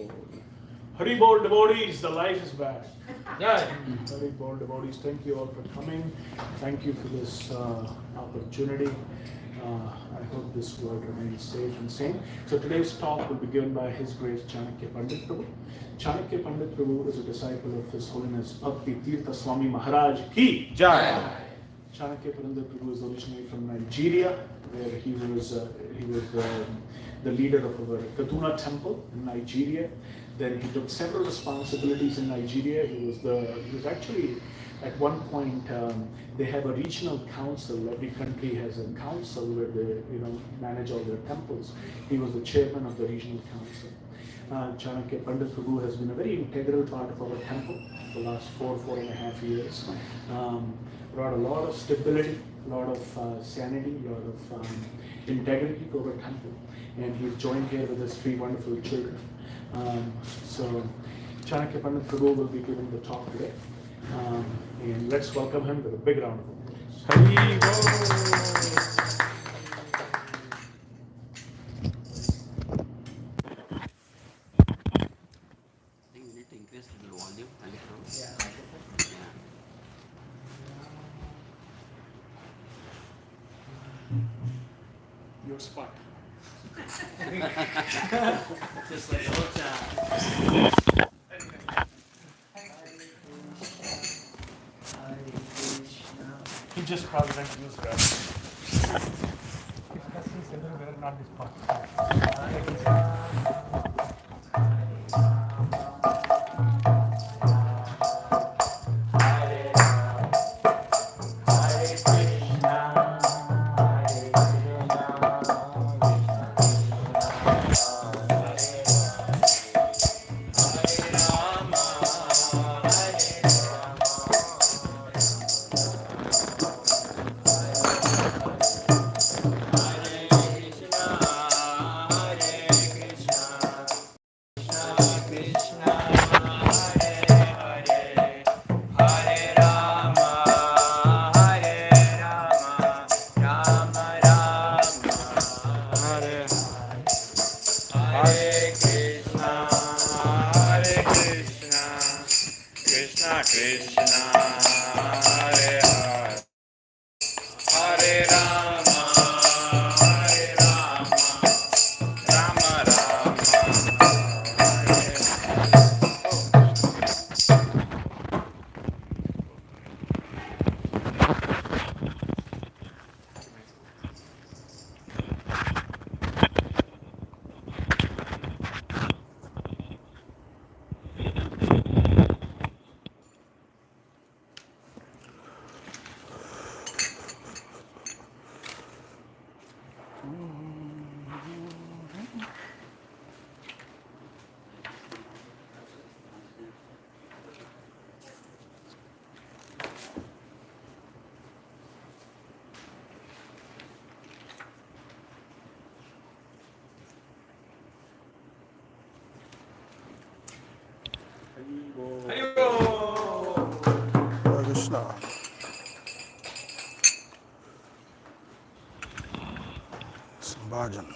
Bol. Hari Bol devotees, the life is back. Hari Bol devotees, thank you all for coming. Thank you for this opportunity. I hope this world remains safe and sane. So today's talk will be given by His Grace Chanakya Pandita. Chanakya Pandita is a disciple of His Holiness Bhakti-Tirtha Maharaja ki Jai. Chanakya Pandita is originally from Nigeria, where he was the leader of our Kaduna temple in Nigeria. Then he took several responsibilities in Nigeria. He was actually at one point they have a regional council. Every country has a council where they manage all their temples. He was the chairman of the regional council. Chanakya Pandita Prabhu has been a very integral part of our temple for the last 4.5 years. Brought a lot of stability, a lot of sanity, a lot of integrity to our temple. And he's joined here with his 3 wonderful children. So Chanakya Pandita Prabhu will be giving the talk today. And let's welcome him with a big round of applause. Hari Bol! Your spot. Just like the old time. He just probably went to use that. Not this part. Hare Krishna. Some bhajan.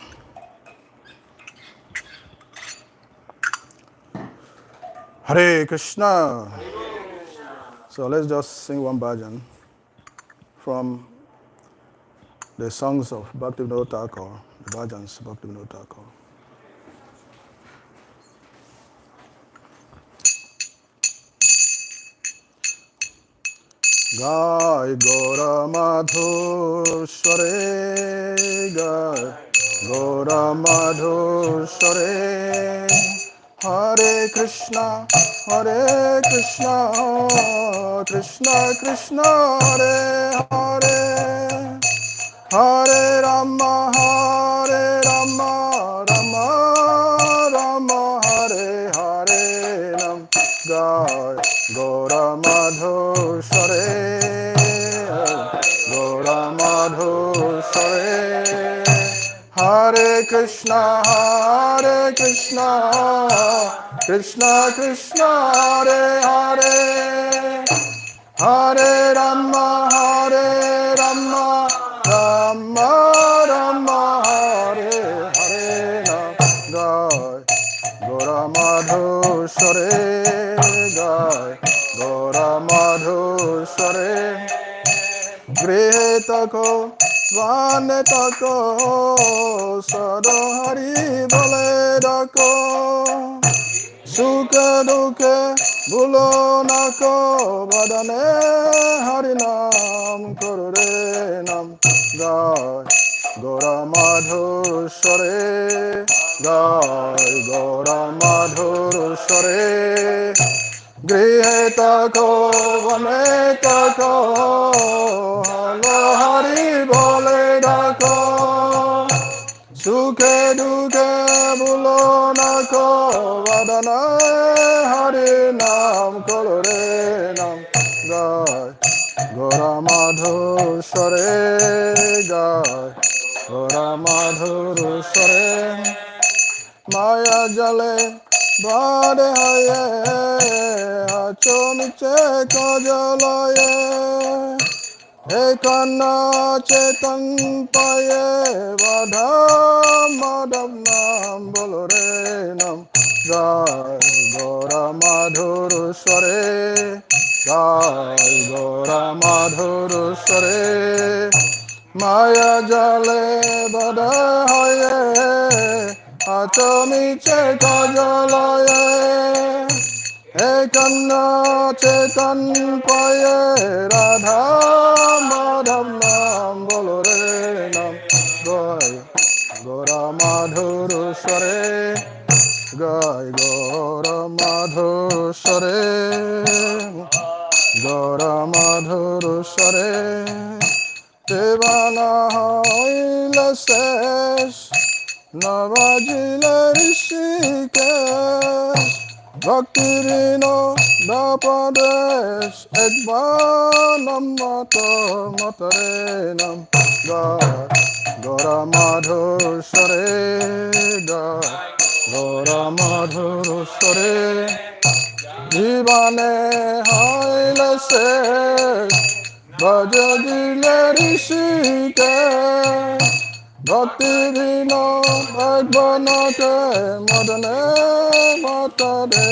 Hare Krishna. So let's just sing one bhajan from the songs of Bhakti-Vinod Thakur, the bhajans Bhakti-Vinod Thakur. Gai Gora Madhur Sware, Gai Gora Madhur Sware, Hare Krishna, Hare Krishna, Krishna Krishna, Hare Hare, Hare Rama, Hare Rama, Rama Rama, Hare Hare, Nam Gai Gora Madhur Sware, Gora Madhur Sware, Hare Krishna, Hare Krishna, Krishna Krishna, Hare Hare, Hare Rama, Hare Rama, Rama Rama, Hare Hare, Nam Gai Gora Madhur Madhusware Jai Gora Madhusware Grihe tako vane tako Sada Hari Bole dako Sukha dukhe bhulo nako Badane Hari Nam Kurure Nam Jai Gora Madhusware Jai Gora Madhusware Grihe tako vane tako Halo Hari Bole dako Sukhe dukhe bhulo nako Vadana Hari Nam Kolore Nam Jai Gora Madhusware Jai Gora Madhusware Maya Jale Bade Haye Hacho Miche Kajalaye Ekana Chetan Paye Vadha Madhav Nam Bolore Nam Jai Gora Madhusware Jai Gora Madhusware Maya Jale Bada Haye Atomi Cheta Jalaye Ekana Chetan Paye Radha Madhav Nam Bolore Nam Jai Gora Madhusware Jai Gora Madhusware Gora Madhusware Devana Haile Sesh Navajile Rishikesh Bhakti Vino Dapadesh Ekbanam Mata Matarenam Jai Gora Madhusware Jai Gora Madhusware Jivane Haile Sesh Bhajajile Rishikesh Bhakti Vino Bhagvanate Madane Matare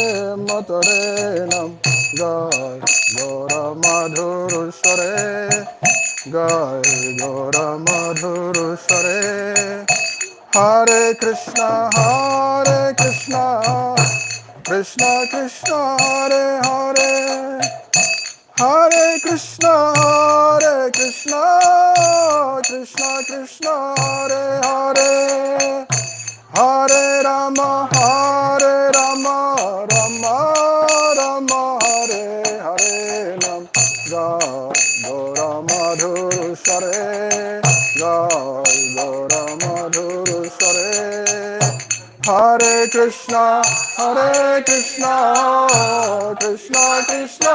Matare Nam Jai Gora Madhusware Jai Gora Madhusware Hare Krishna Krishna Krishna Hare Hare Hare Krishna Krishna Krishna Hare Hare Hare Rama Rama Rama Hare Hare Nam Jai Gora Madhusware Jai Gora Madhusware Hare Krishna Krishna Krishna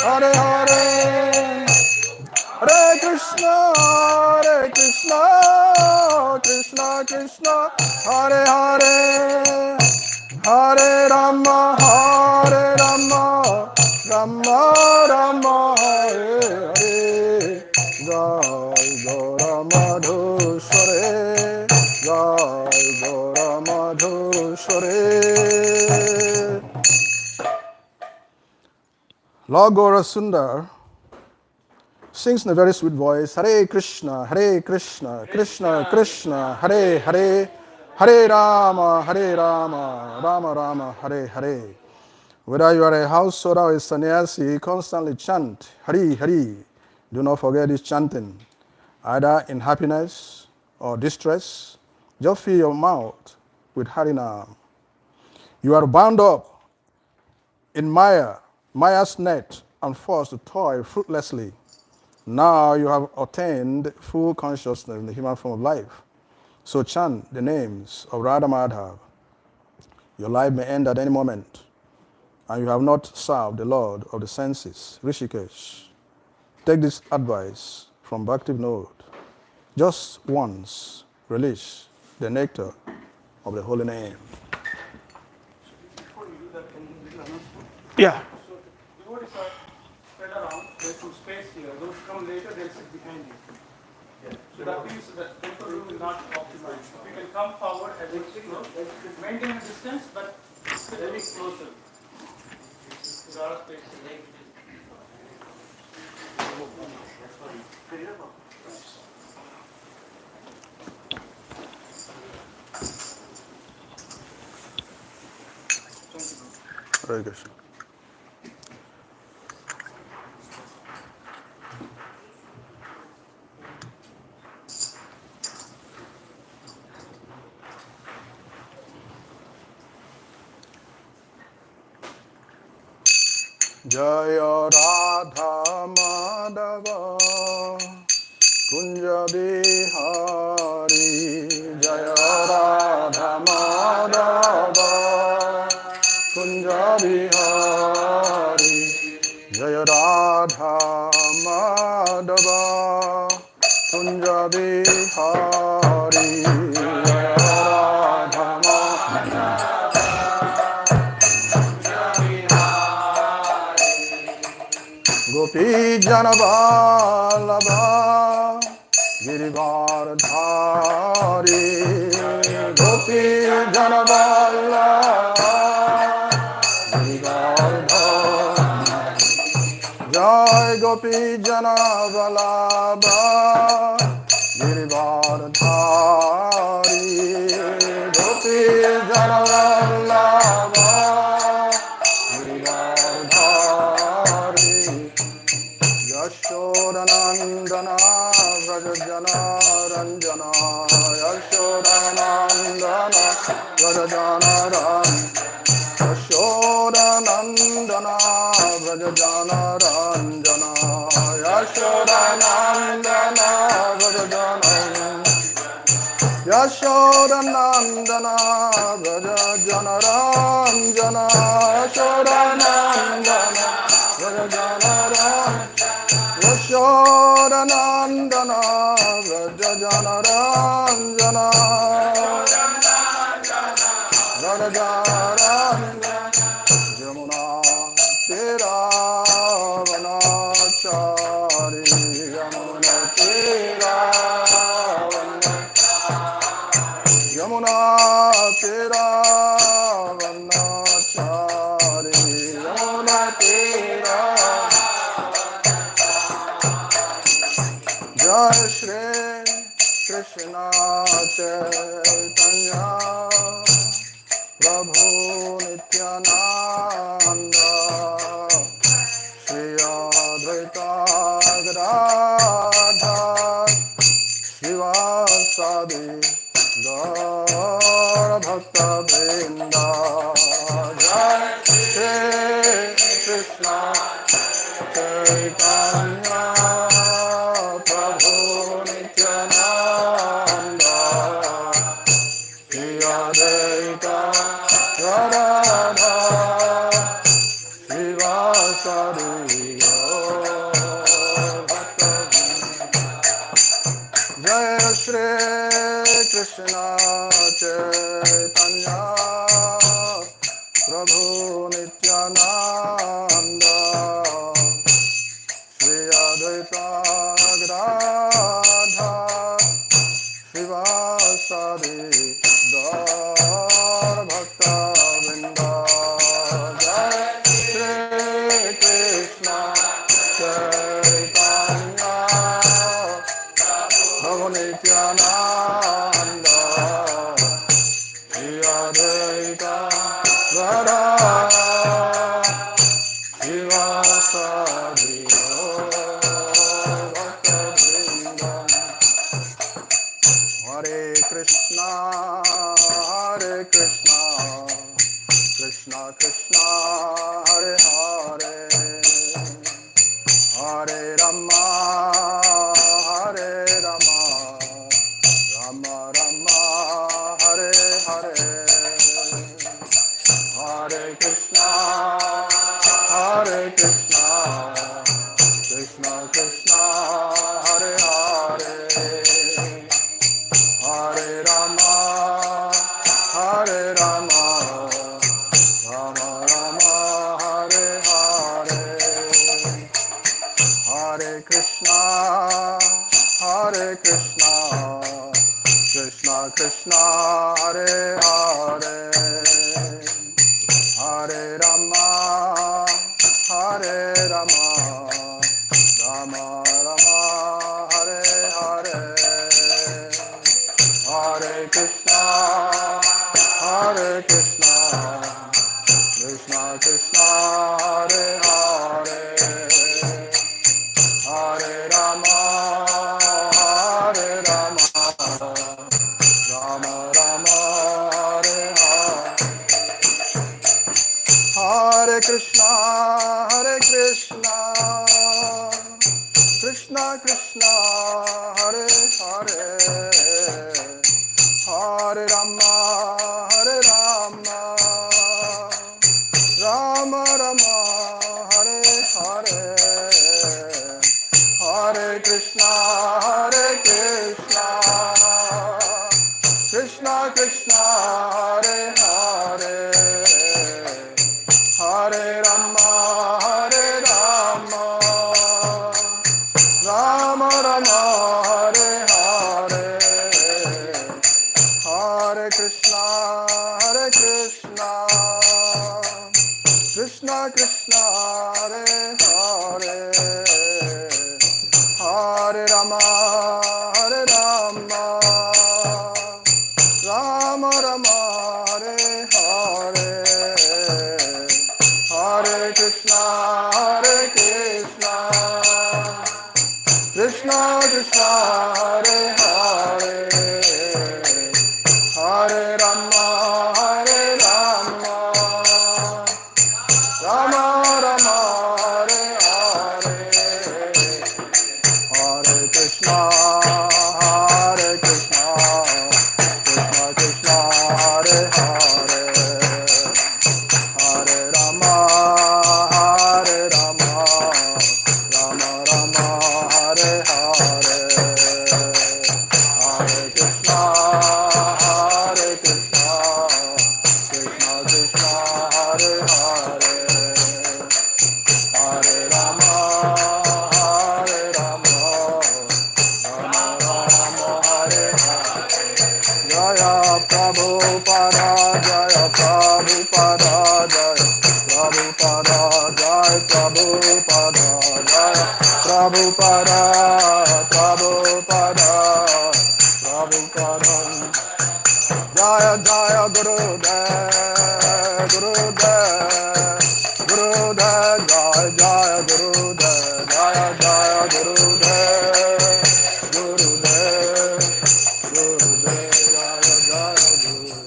Hare Hare Hare Krishna Krishna Krishna Hare Hare Hare Rama Rama Rama Hare Hare Jai Gora Madhusware Jai Gora Madhusware Lord Gaura Sundar sings in a very sweet voice, Hare Krishna, Krishna Krishna, Hare Hare, Hare Rama, Rama Rama, Hare Hare. Whether you are a householder or a sannyasi, constantly chant, Hari Hari. Do not forget this chanting, either in happiness or distress. Just fill your mouth with Harinam. You are bound up in Maya's net, and forced to toil fruitlessly. Now you have attained full consciousness in the human form of life. So chant the names of Radha Madhav. Your life may end at any moment, and you have not served the Lord of the senses, Rishikesh. Take this advice from Bhakti Vinod. Just once release the nectar of the holy name. Before you do that, can you do an announcement? Yeah. So devotees are spread around. There's some space here. Those who come later, they'll sit behind you. Yeah. So that means that temple room is not optimized. If you can come forward as you maintain a distance, but Very closer. God of patience. Hare Krishna. Jaya Radha Madhava Kunja Bihari Jaya Radha Madhava Kunja Bihari Jaya Radha Madhava Kunja Bihari Jaya Radha Gopi Janavallabha Girivardhari Gopi Janavallabha Girivardhari Jai Gopi Janavallabha Girivardhari Gopi Janavallabha Girivardhari Yashodanandana Vrajajana Ranjana Yashodanandana Vrajajana Ranjana Yashodanandana Vrajajana Ranjana Yashodanandana Vrajajana Yashodanandana Vrajajana Ranjana Yashodanandana Vrajajana Ranjana Yashodanandana Vrajajana Ranjana Vrajajana Yamuna Tiravanachari Yamuna Tiravanachari Yamuna Tiravanachari Yamuna Tiravanachari Jai Shri Krishna Chaitanya Prabhu Nityananda Shri Advaita Gadadhar Srivasadi Gaur Bhakta Vrinda Jai Shri Krishna Chaitanya Prabhu Nityananda Shri Advaita Gadadhar Srivasadi Gaur Bhakta Jai Shri Krishna Chaitanya Prabhu Nityananda Shri Advaita Gadadhar Srivasadi Gaur Bhakta Vrinda Jai Shri Krishna Chaitanya Prabhu Nityananda Shri Advaita Gadadhar Srivasadi Gaur Bhakta Vrinda Hare Krishna Krishna Krishna Hare Hare Hare Rama Hare Rama Rama Rama Hare Hare Hare Krishna Krishna Krishna Hare Hare Hare Rama Hare Rama Rama Rama Hare Hare Hare Krishna Krishna Krishna Hare Hare Hare Rama, Hare Rama, Rama Rama, Hare Hare, Hare Krishna, Hare Krishna, Krishna Krishna, Hare Hare, Hare Rama, Hare Rama, Rama Rama, Hare Hare. Hare Krishna, Hare Krishna, Krishna Krishna, Hare Hare, Hare Rama, Hare Rama, Rama Rama, Hare Hare, Hare Krishna, Hare Krishna, Krishna Krishna, Hare Hare, Hare Rama, Hare Rama, Rama Rama, Hare Hare, Hare Krishna, Hare Krishna, Krishna Krishna, Hare Hare, Hare Rama, Hare Rama, Rama Rama, Hare Hare, Hare Krishna, Hare Krishna, Krishna Krishna, Hare Hare, Hare Rama, Hare Rama, Rama Rama, Hare Hare, Hare Krishna, Hare Krishna, Krishna Krishna, Hare Hare, Hare Rama, Hare Rama, Rama Rama, Hare Hare, Hare Krishna, Hare Krishna, Krishna Krishna, Hare Hare, Hare Rama, Hare Rama, Rama Rama, Hare Hare. Jaya Prabhupada, Jaya Prabhupada, Jaya Prabhupada, Jaya Prabhupada, Jaya Prabhupada, Prabhupada, Prabhupada. Jaya Jaya Gurudev, Gurudev, Gurudev, Jaya Jaya Gurudev, Jaya Jaya Gurudev, Gurudev, Gurudev, Jaya Jaya Gurudev.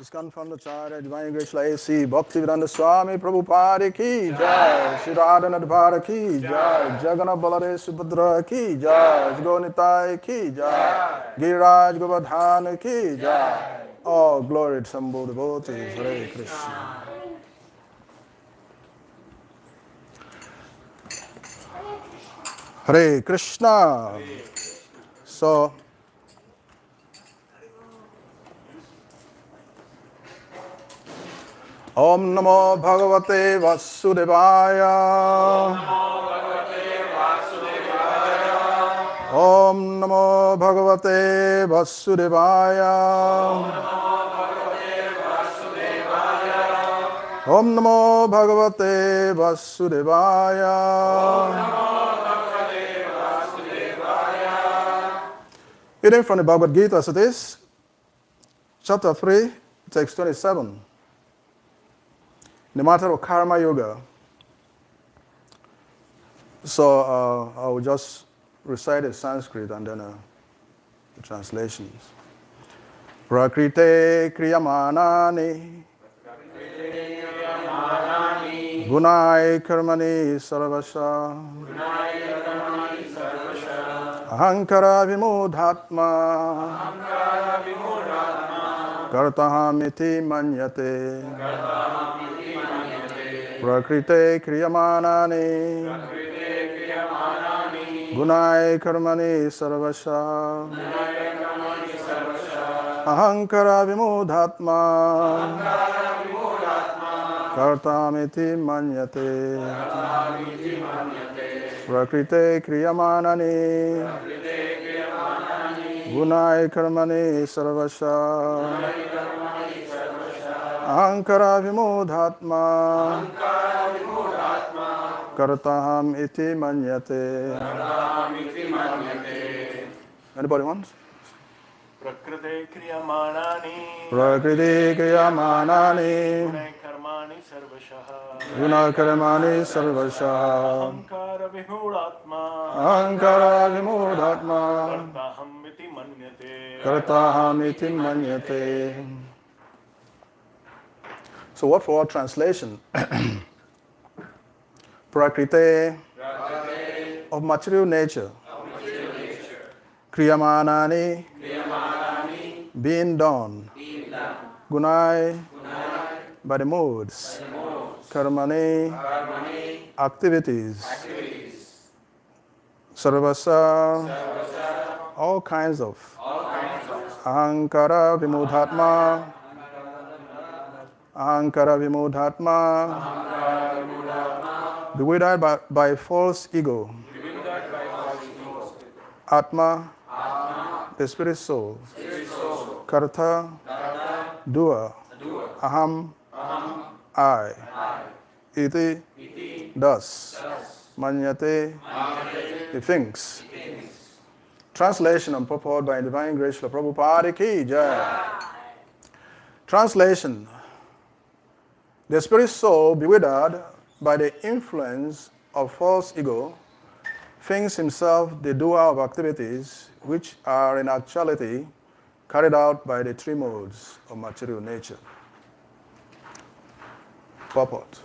ISKCON from the Charya, Divine Grace A.C. Bhaktivedanta Swami Prabhupada ki Jai, Shri Radhanath Bhara ki Jai, Jagannath Balade Subhadra ki Jai, Gaunitai ki Jai, Giriraj Govardhana ki Jai. All glory to Sambhu devotees. Hare Krishna. Hare Krishna. So, Om Namo Bhagavate Vasudevaya. Om Namo Bhagavate Vasudevaya. Om Namo Bhagavate Vasudevaya. Reading from the Bhagavad Gita as it is, chapter 3, text 27. The matter of karma yoga. So I will just recite the Sanskrit and then the translations. Prakrite kriyamanani gunai karmani sarvasha ahankara vimudhatma kartahamiti manyate. Prakrite kriyamanani gunai karmani sarvasha ahankara vimudhatma kartamiti manyate. Prakrite kriyamanani gunai karmani sarvasha Ahankara vimodhatma Karataham iti manyate. Anybody wants? Prakriti kriyamanani Gunai karmani sarvashaha Gunakarmani sarvashaha Ahankara vihudatma Ahankara vimodhatma Kartaham iti manyate Karataham iti manyate. So what for translation? Prakriti of material nature. Kriyamanani being done. Gunai by the modes. Karmani activities. Sarvasa all kinds of. Ahankara vimodhatma Ahankara vimodhatma bewildered by false ego. Atma the spirit soul. Karta doer. Aham I. Iti thus. Manyate he thinks. Translation and purport by Divine Grace Srila Prabhupada ki jai. Translation. The spirit soul, bewildered by the influence of false ego, thinks himself the doer of activities which are in actuality carried out by the three modes of material nature. Purport.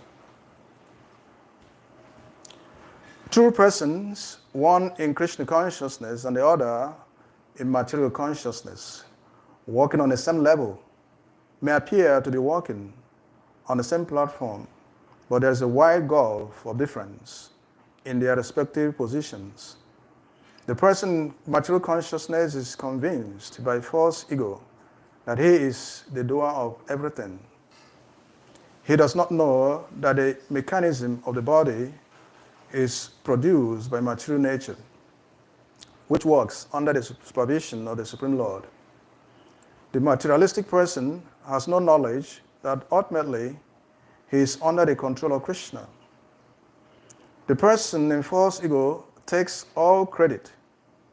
Two persons, one in Krishna consciousness and the other in material consciousness, walking on the same level, may appear to be walking on the same platform, but there is a wide gulf of difference in their respective positions. The person in material consciousness is convinced by false ego that he is the doer of everything. He does not know that the mechanism of the body is produced by material nature, which works under the supervision of the Supreme Lord. The materialistic person has no knowledge that ultimately he is under the control of Krishna. The person in false ego takes all credit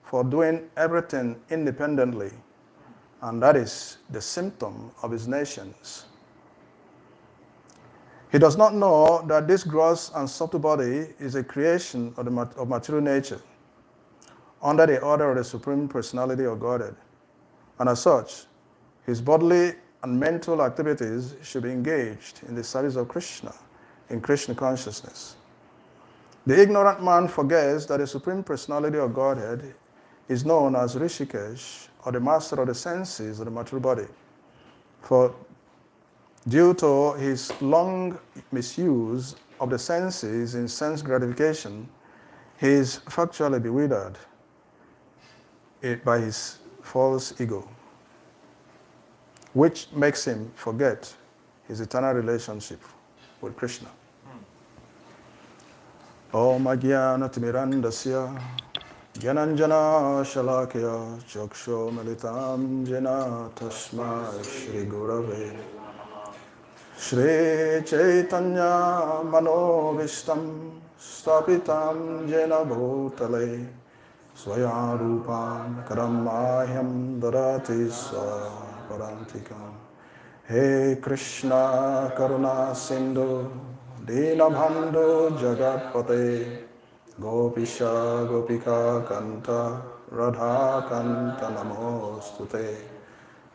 for doing everything independently, and that is the symptom of his nations. He does not know that this gross and subtle body is a creation of material nature, under the order of the Supreme Personality of Godhead, and as such, his bodily and mental activities should be engaged in the service of Krishna, in Krishna consciousness. The ignorant man forgets that the Supreme Personality of Godhead is known as Rishikesh, or the master of the senses of the material body. For due to his long misuse of the senses in sense gratification, he is factually bewildered by his false ego, which makes him forget his eternal relationship with Krishna. Om Ajnana Timirandasya Gyananjana Shalakya Chaksho Militam Jena Tasmai Shri Gurave Shri Chaitanya Manovistam Stapitam Jena Bhutale Swaya Rupam Karamahyam Darati Parantikam. He Krishna Karuna Sindhu Dinabhandhu Jagatpate Gopisha Gopika Kanta Radha Kanta Namostute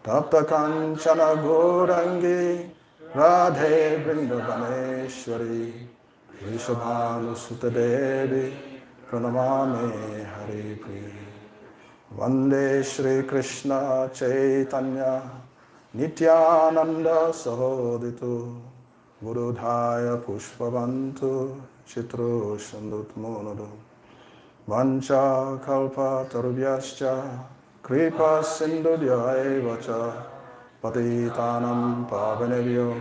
Tapta Kanchana Gourangi Radhe Vrindavaneshwari Rishabhanu Sutta Devi Pranamami Hari Priya Vande Shri Krishna Chaitanya Nityananda Sahodito Gurudhaya Pushpavantu Chitro Shandutmonodu Vancha Kalpa Tarubhyascha Kripa Sindhudya Vacha Patitanam Pavanebhyo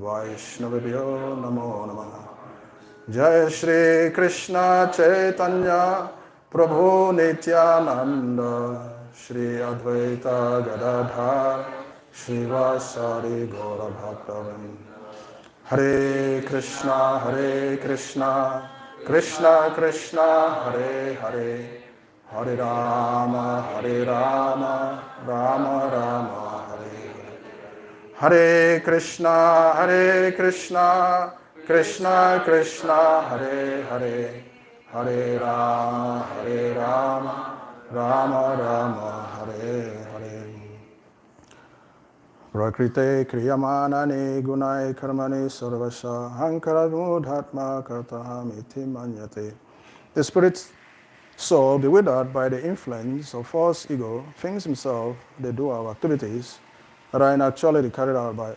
Vaishnavibhyo Namo Namaha Jai Shri Krishna Chaitanya Prabhu Nityananda Shri Advaita Gadadhar Shivasari Gaura Bhaktavan. Hare Krishna, Krishna Krishna, Hare Hare, Hare Rama, Rama Rama, Hare Hare. Hare Krishna, Krishna Krishna, Hare Hare, Hare Rama, Rama Rama, Hare Hare. Prakrite kriyamanani gunai karmani sarvasya hankaramudhatma kartahamiti manyate. The spirit soul, bewildered by the influence of false ego, thinks himself the doer of activities that are in actuality carried out by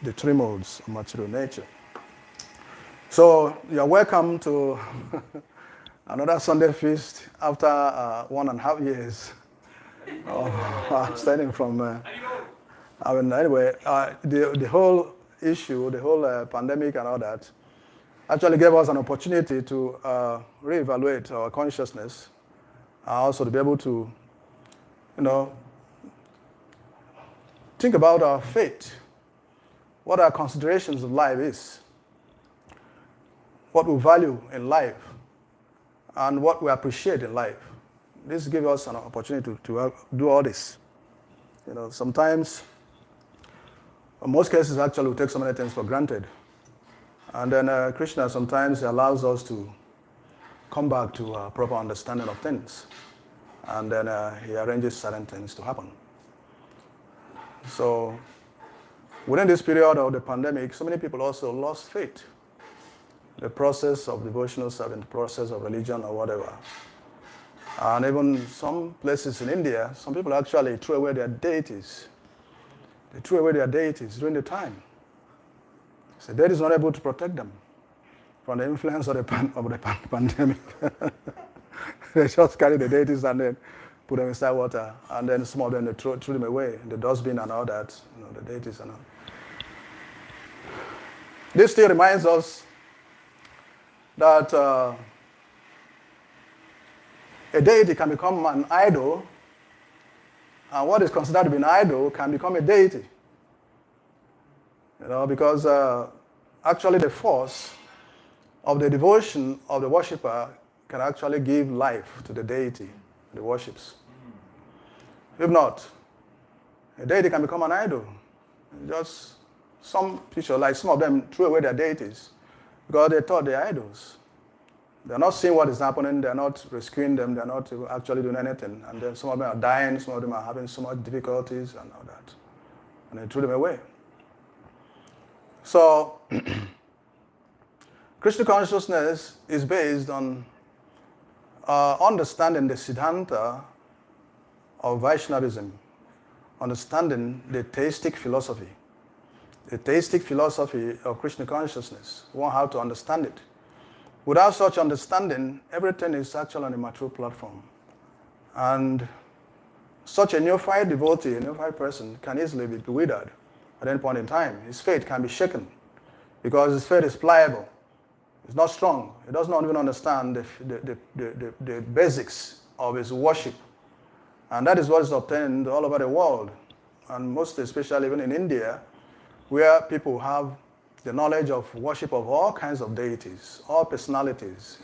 the three modes of material nature. So you are welcome to another Sunday feast after 1.5 years. Starting from, the whole issue, the whole pandemic and all that, actually gave us an opportunity to reevaluate our consciousness, and also to be able to, think about our faith, what our considerations of life is, what we value in life, and what we appreciate in life. This gives us an opportunity to do all this. Sometimes, in most cases, actually, we take so many things for granted. And then Krishna sometimes allows us to come back to a proper understanding of things. And then he arranges certain things to happen. So, within this period of the pandemic, so many people also lost faith. The process of devotional service, the process of religion or whatever. And even some places in India, some people actually threw away their deities. They threw away their deities during the time. So that is not able to protect them from the influence of the pandemic. They just carry the deities and then put them inside water. And then some of them, they threw them away in the dustbin and all that, the deities and all. This still reminds us that a deity can become an idol, and what is considered to be an idol can become a deity. Because actually the force of the devotion of the worshipper can actually give life to the deity the worships. If not, a deity can become an idol. Just some people, like some of them, threw away their deities because they thought they are idols. They're not seeing what is happening, they're not rescuing them, they're not actually doing anything. And then some of them are dying, some of them are having so much difficulties and all that. And they threw them away. So, Krishna consciousness is based on understanding the Siddhanta of Vaishnavism, understanding the theistic philosophy. The theistic philosophy of Krishna consciousness. We want how to understand it. Without such understanding, everything is actually on a material platform. And such a neophyte devotee, a neophyte person, can easily be bewildered at any point in time. His faith can be shaken because his faith is pliable. It's not strong. He does not even understand the basics of his worship. And that is what is obtained all over the world. And most especially even in India, where people have the knowledge of worship of all kinds of deities, all personalities,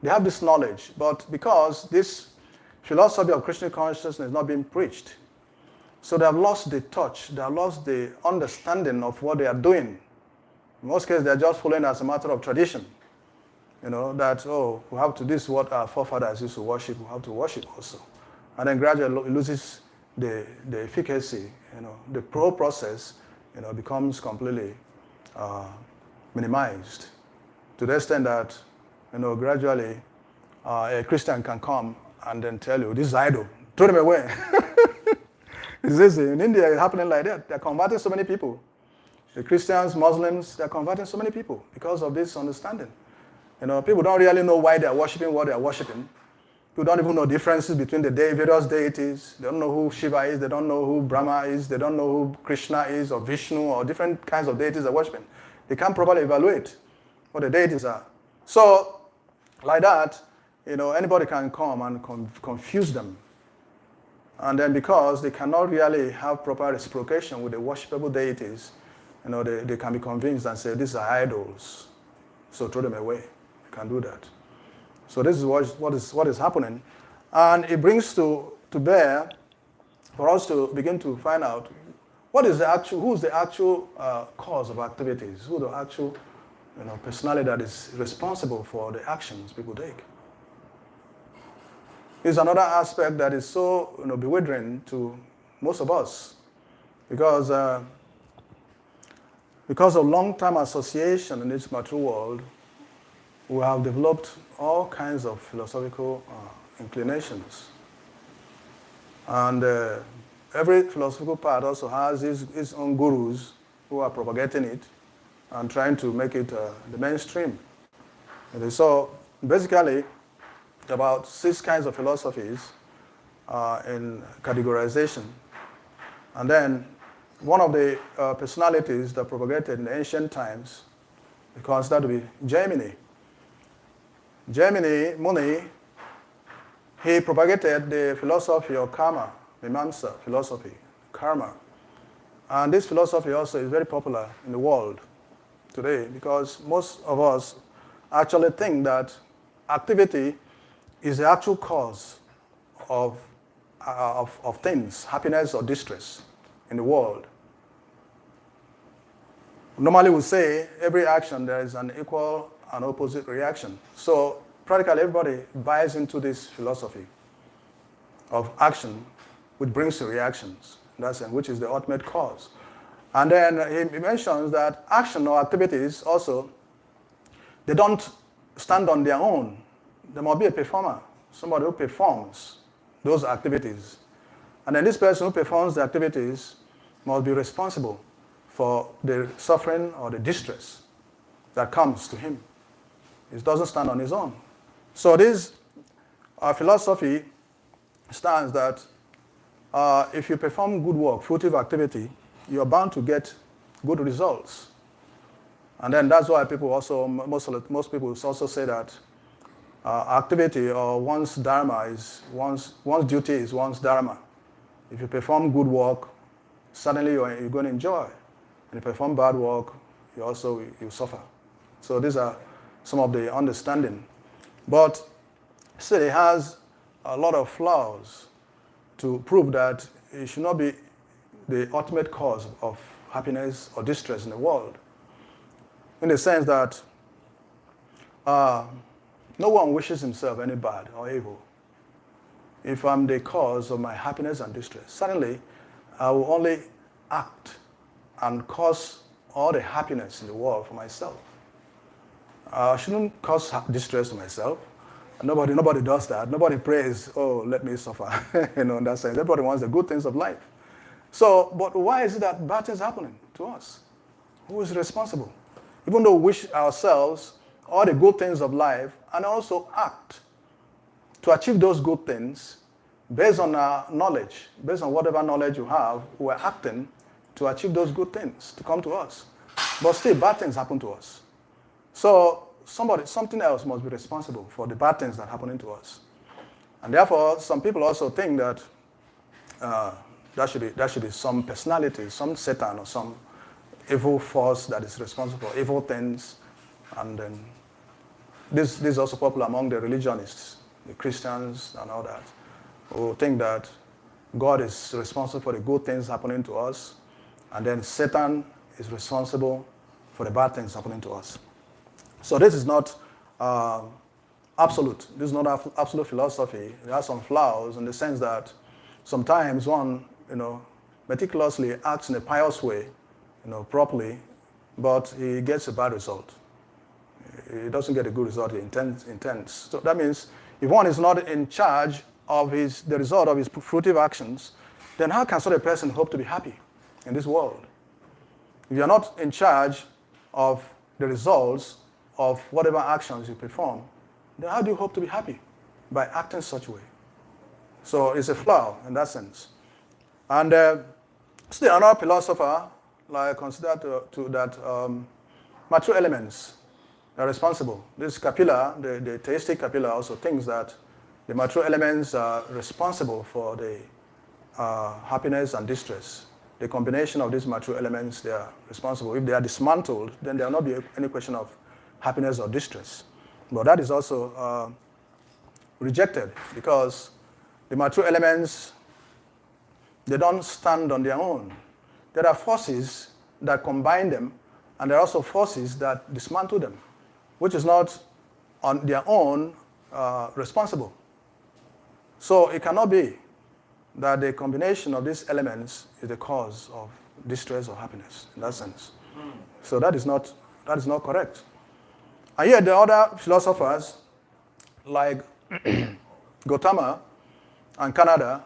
they have this knowledge. But because this philosophy of Krishna consciousness is not being preached, so they have lost the touch, they have lost the understanding of what they are doing. In most cases, they are just following as a matter of tradition. That, we have to, this is what our forefathers used to worship, we have to worship also. And then gradually it loses the efficacy, the process, becomes completely minimized to the extent that, gradually a Christian can come and then tell you, this is idol, throw them away. It's easy. In India, it's happening like that. They're converting so many people. The Christians, Muslims, they're converting so many people because of this understanding. People don't really know why they're worshiping what they're worshiping. People don't even know differences between the various deities. They don't know who Shiva is, they don't know who Brahma is, they don't know who Krishna is or Vishnu or different kinds of deities they're worshiping. They can't properly evaluate what the deities are. So, like that, anybody can come and confuse them And then because they cannot really have proper reciprocation with the worshipable deities, they can be convinced and say, these are idols, so throw them away. You can do that. So this is what is happening. And it brings to bear for us to begin to find out who's the actual cause of activities, who's the actual personality that is responsible for the actions people take. Is another aspect that is so bewildering to most of us, because of long-term association in this material world, we have developed all kinds of philosophical inclinations, and every philosophical path also has its own gurus who are propagating it and trying to make it the mainstream. And so basically, about 6 kinds of philosophies in categorization. And then one of the personalities that propagated in the ancient times, we consider to be Gemini. Gemini, Muni, he propagated the philosophy of karma, Mimamsa philosophy, karma. And this philosophy also is very popular in the world today, because most of us actually think that activity is the actual cause of things, happiness or distress in the world. Normally we say every action there is an equal and opposite reaction. So practically everybody buys into this philosophy of action, which brings to reactions, which is the ultimate cause. And then he mentions that action or activities also, they don't stand on their own. There must be a performer, somebody who performs those activities. And then this person who performs the activities must be responsible for the suffering or the distress that comes to him. It doesn't stand on his own. So this philosophy stands that if you perform good work, fruitive activity, you're bound to get good results. And then that's why people also, most people also say that activity or one's dharma is one's duty is one's dharma. If you perform good work, suddenly you're going to enjoy. And if you perform bad work, you suffer. So these are some of the understanding. But still, it has a lot of flaws to prove that it should not be the ultimate cause of happiness or distress in the world. In the sense that no one wishes himself any bad or evil. If I'm the cause of my happiness and distress, suddenly I will only act and cause all the happiness in the world for myself. I shouldn't cause distress to myself. Nobody does that. Nobody prays, oh, let me suffer. In that sense. Everybody wants the good things of life. So, but why is it that bad things are happening to us? Who is responsible? Even though we wish ourselves all the good things of life and also act to achieve those good things based on our knowledge, based on whatever knowledge you have, we're acting to achieve those good things to come to us. But still, bad things happen to us. So something else must be responsible for the bad things that are happening to us. And therefore, some people also think that there should be some personality, some Satan or some evil force that is responsible for evil things. And then this is also popular among the religionists, the Christians and all that, who think that God is responsible for the good things happening to us, and then Satan is responsible for the bad things happening to us. So this is not absolute. This is not absolute philosophy. It has some flaws in the sense that sometimes one, meticulously acts in a pious way, properly, but he gets a bad result. He doesn't get a good result he intends. So that means if one is not in charge of the result of his fruitive actions, then how can such a person hope to be happy in this world? If you're not in charge of the results of whatever actions you perform, then how do you hope to be happy? By acting such a way. So it's a flaw in that sense. And still another philosopher, like consider that material elements are responsible. This Kapila, the theistic Kapila, also thinks that the material elements are responsible for the happiness and distress. The combination of these material elements, they are responsible. If they are dismantled, then there will not be any question of happiness or distress. But that is also rejected because the material elements, they don't stand on their own. There are forces that combine them, and there are also forces that dismantle them, which is not on their own responsible. So it cannot be that the combination of these elements is the cause of distress or happiness in that sense. So that is not correct. And yet the other philosophers like Gautama and Canada,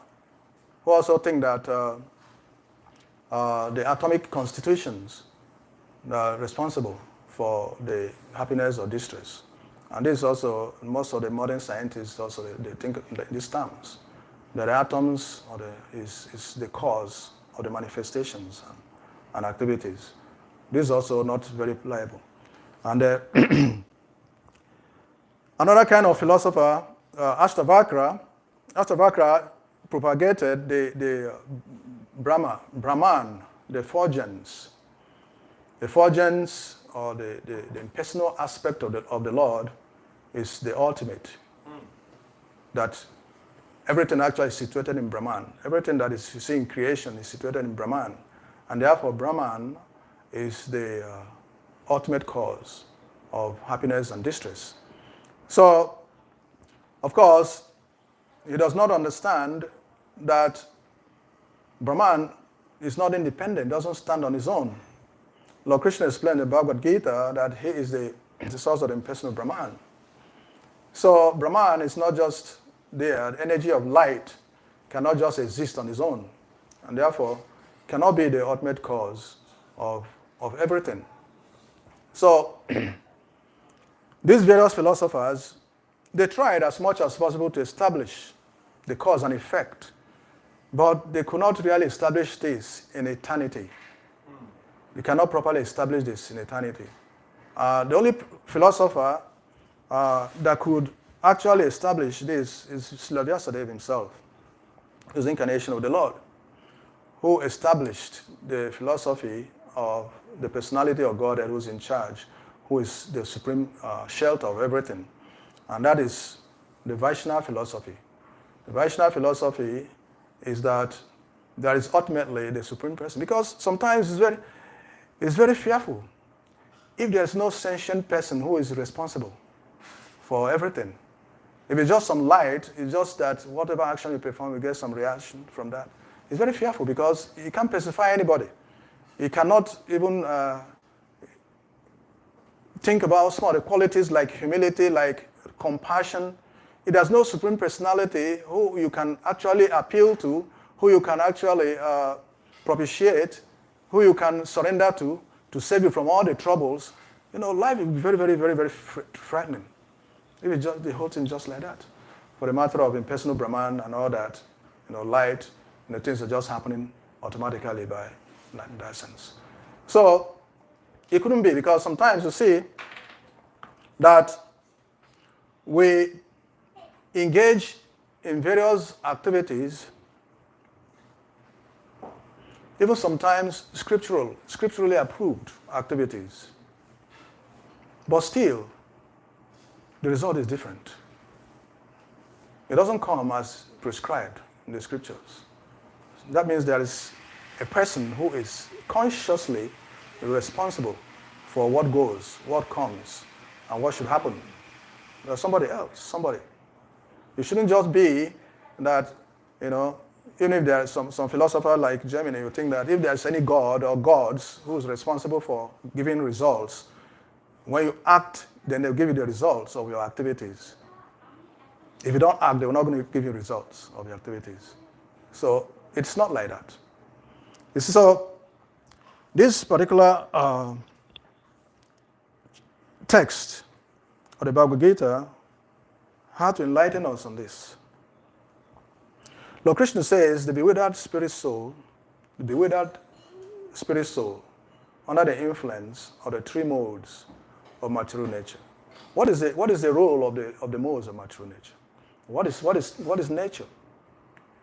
who also think that the atomic constitutions are responsible for the happiness or distress. And this is also, most of the modern scientists also, they think in these terms, that the atoms is the cause of the manifestations and activities. This is also not very pliable. And another kind of philosopher, Ashtavakra propagated the Brahman, the effulgence. The effulgence, or the impersonal aspect of the Lord, is the ultimate. That everything actually is situated in Brahman. Everything that is you see in creation is situated in Brahman. And therefore Brahman is the ultimate cause of happiness and distress. So, of course, he does not understand that Brahman is not independent, doesn't stand on his own. Lord Krishna explained in the Bhagavad Gita that he is the source of the impersonal Brahman. So Brahman is not just there. The energy of light cannot just exist on its own, and therefore cannot be the ultimate cause of everything. So these various philosophers, they tried as much as possible to establish the cause and effect, but they could not really establish this in eternity. You cannot properly establish this in eternity. The only philosopher that could actually establish this is Srila Vyasadeva himself, who's the incarnation of the Lord, who established the philosophy of the personality of God that was in charge, who is the supreme shelter of everything. And that is the Vaishnava philosophy. The Vaishnava philosophy is that there is ultimately the supreme person, because sometimes it's very fearful if there's no sentient person who is responsible for everything. If it's just some light, it's just that whatever action you perform, you get some reaction from that. It's very fearful because you can't pacify anybody. You cannot even think about some of the qualities like humility, like compassion. It has no supreme personality who you can actually appeal to, who you can actually propitiate, who you can surrender to save you from all the troubles. You know, life is very, very, very, very frightening. If it's just the whole thing just like that. For the matter of impersonal Brahman and all that, you know, light, you know, things are just happening automatically by in that sense. So it couldn't be, because sometimes you see that we engage in various activities, even sometimes scripturally approved activities, but still the result is different. It doesn't come as prescribed in the scriptures. That means there is a person who is consciously responsible for what goes, what comes, and what should happen. There's somebody else, somebody. It shouldn't just be that, you know, even if there's some philosopher like Germany, you think that if there's any god or gods who is responsible for giving results, when you act, then they'll give you the results of your activities. If you don't act, they're not going to give you results of your activities. So it's not like that. So this particular text of the Bhagavad Gita had to enlighten us on this. Lord Krishna says the bewildered spirit soul, under the influence of the three modes of material nature. What is the role of the modes of material nature? What is nature?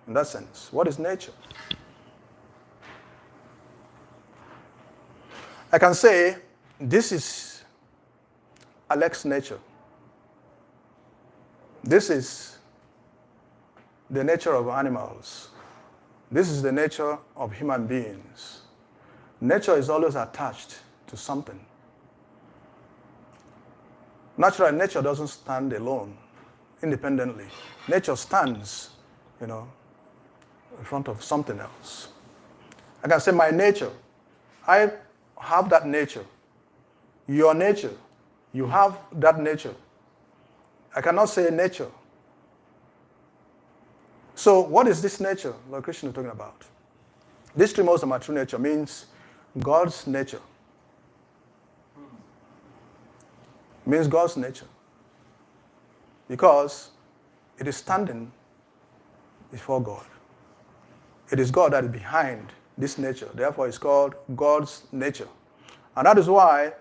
In that sense, what is nature? I can say this is Alex's nature. This is the nature of animals. This is the nature of human beings. Nature is always attached to something. Naturally, nature doesn't stand alone, independently. Nature stands, in front of something else. I can say my nature. I have that nature. Your nature. You have that nature. I cannot say nature. So what is this nature Lord Krishna is talking about? These three modes of my true nature means God's nature. Means God's nature. Because it is standing before God. It is God that is behind this nature. Therefore, it's called God's nature. And that is why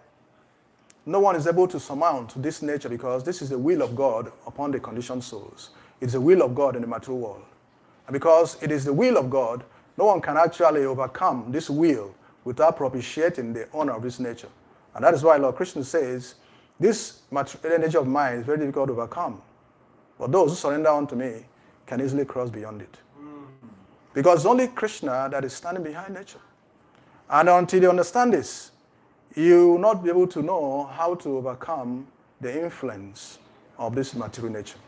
no one is able to surmount this nature, because this is the will of God upon the conditioned souls. It's the will of God in the material world. And because it is the will of God, no one can actually overcome this will without propitiating the honor of this nature. And that is why Lord Krishna says, this material nature of mine is very difficult to overcome. But those who surrender unto me can easily cross beyond it. Because it's only Krishna that is standing behind nature. And until you understand this, you will not be able to know how to overcome the influence of this material nature.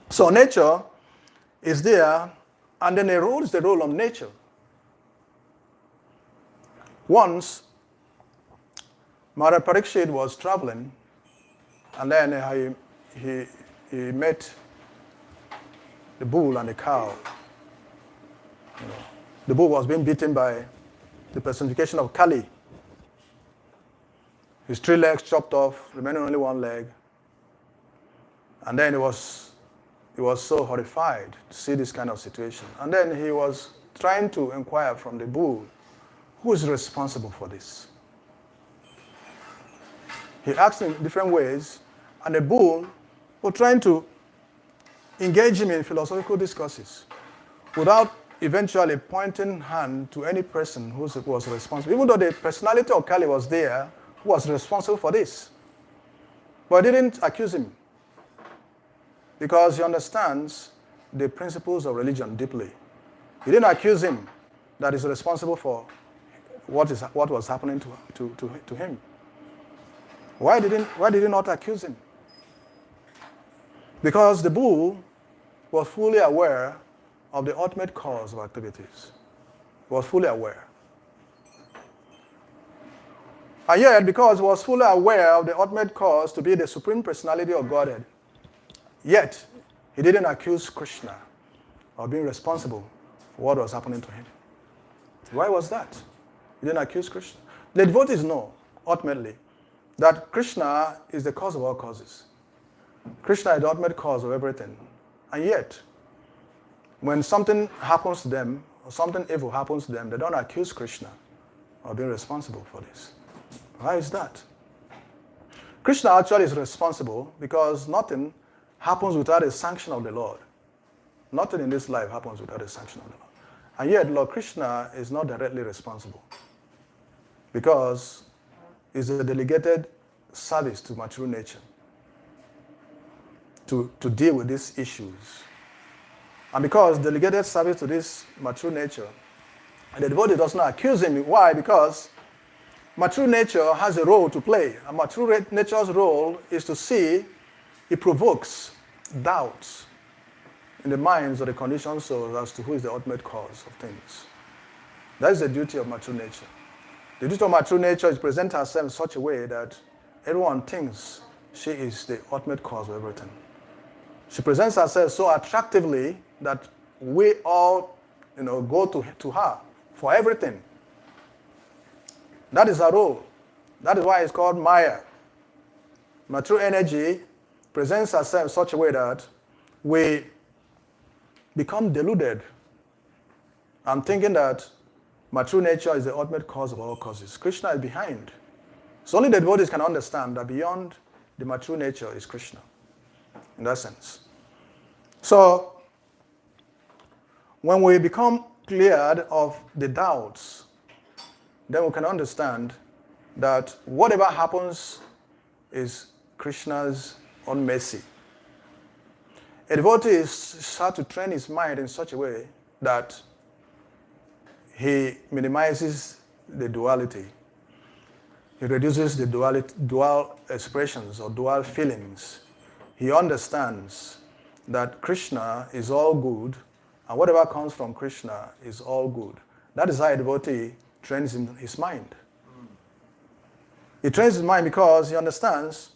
So nature is there, and then the role is the role of nature. Once, Maharaj Parikshit was traveling, and then he met the bull and the cow. The bull was being beaten by the personification of Kali. His 3 legs chopped off, remaining only 1 leg. And then he was so horrified to see this kind of situation. And then he was trying to inquire from the bull, who is responsible for this? He asked in different ways, and the bull was trying to engage him in philosophical discourses without eventually pointing hand to any person who was responsible, even though the personality of Kali was there, who was responsible for this. But he didn't accuse him, because he understands the principles of religion deeply. He didn't accuse him that he's responsible for what was happening to him. Why did he not accuse him? Because the bull was fully aware of the ultimate cause of activities. Was fully aware. And yet, because he was fully aware of the ultimate cause to be the Supreme Personality of Godhead, yet he didn't accuse Krishna of being responsible for what was happening to him. Why was that? He didn't accuse Krishna. The devotees know, ultimately, that Krishna is the cause of all causes. Krishna is the ultimate cause of everything. And yet, when something happens to them, or something evil happens to them, they don't accuse Krishna of being responsible for this. Why is that? Krishna actually is responsible because nothing happens without a sanction of the Lord. Nothing in this life happens without a sanction of the Lord. And yet, Lord Krishna is not directly responsible because it's a delegated service to material nature to deal with these issues. And because delegated service to this material nature, the devotee does not accuse him. Why? Because material nature has a role to play. And material nature's role is to see it provokes doubts in the minds of the conditioned souls as to who is the ultimate cause of things. That is the duty of material nature. The duty of material nature is to present herself in such a way that everyone thinks she is the ultimate cause of everything. She presents herself so attractively that we all, go to her for everything. That is her role. That is why it's called Maya. Material energy presents herself in such a way that we become deluded and thinking that material nature is the ultimate cause of all causes. Krishna is behind. So only the devotees can understand that beyond the material nature is Krishna, in that sense. So, When we become cleared of the doubts, then we can understand that whatever happens is Krishna's own mercy. A devotee is hard to train his mind in such a way that he minimizes the duality. He reduces the dual expressions or dual feelings. He understands that Krishna is all good, and whatever comes from Krishna is all good. That is how a devotee trains in his mind. He trains his mind because he understands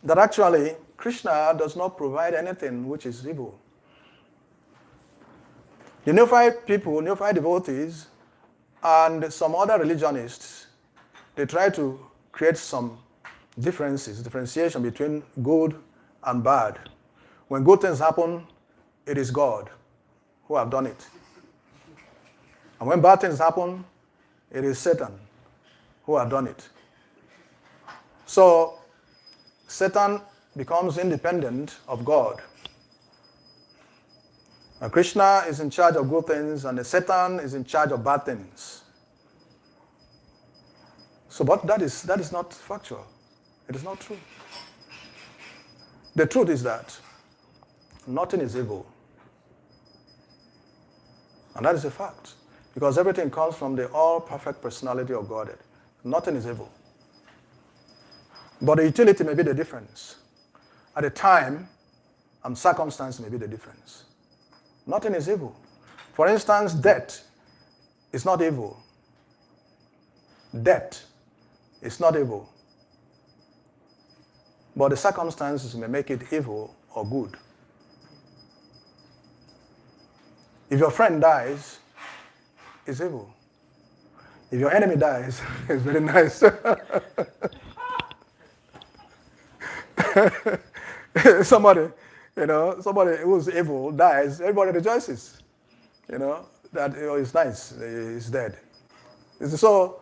that actually Krishna does not provide anything which is evil. The neophyte people, neophyte devotees, and some other religionists, they try to create some differentiation between good and bad. When good things happen, it is God who have done it. And when bad things happen, it is Satan who have done it. So Satan becomes independent of God. And Krishna is in charge of good things, and Satan is in charge of bad things. So, but that is not factual. It is not true. The truth is that nothing is evil. And that is a fact. Because everything comes from the all-perfect personality of Godhead. Nothing is evil. But the utility may be the difference. At the time and circumstance may be the difference. Nothing is evil. For instance, death is not evil. Death is not evil. But the circumstances may make it evil or good. If your friend dies, it's evil. If your enemy dies, it's very nice. somebody who's evil dies, everybody rejoices. That it's nice, he's dead. So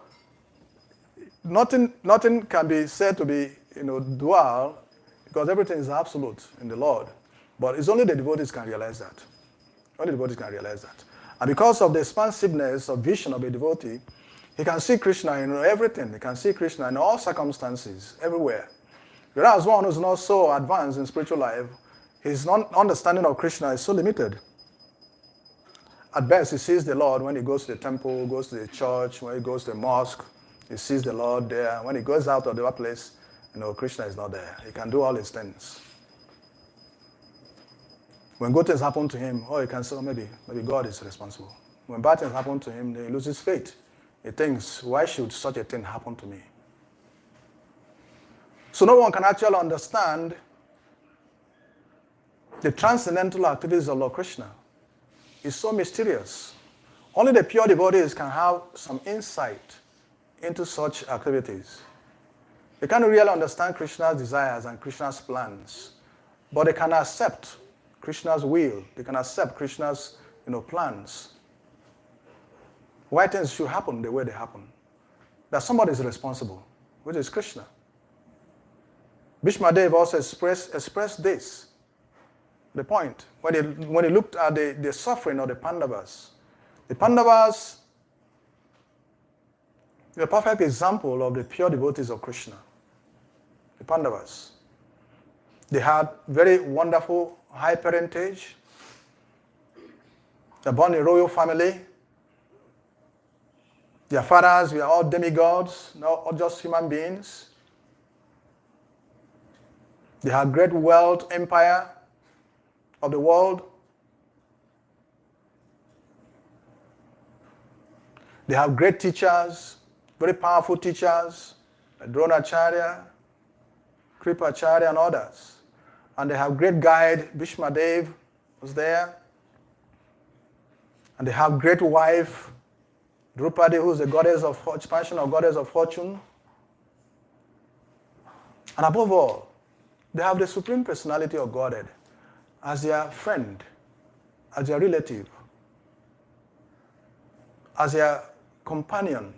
nothing can be said to be dual, because everything is absolute in the Lord. But it's only the devotees can realize that. Only the devotees can realize that. And because of the expansiveness of vision of a devotee, he can see Krishna in everything. He can see Krishna in all circumstances, everywhere. Whereas one who's not so advanced in spiritual life, his understanding of Krishna is so limited. At best, he sees the Lord when he goes to the temple, goes to the church, when he goes to the mosque, he sees the Lord there. When he goes out of the place, Krishna is not there. He can do all his things. When good things happen to him, he can say, maybe God is responsible. When bad things happen to him, then he loses faith. He thinks, why should such a thing happen to me? So no one can actually understand the transcendental activities of Lord Krishna. It's so mysterious. Only the pure devotees can have some insight into such activities. They can't really understand Krishna's desires and Krishna's plans, but they can accept Krishna's will. They can accept Krishna's plans. Why things should happen the way they happen. That somebody is responsible, which is Krishna. Bhishmadev also expressed this. The point, when he looked at the suffering of the Pandavas. The Pandavas, the perfect example of the pure devotees of Krishna. The Pandavas. They had very wonderful high parentage. They were born in a royal family. Their fathers were all demigods, not just human beings. They had great wealth, empire of the world. They have great teachers, very powerful teachers, like Dronacharya, Kripacharya, and others. And they have great guide, Bhishmadev was there. And they have great wife, Draupadi, who is the goddess of expansion or goddess of fortune. And above all, they have the Supreme Personality of Godhead as their friend, as their relative, as their companion.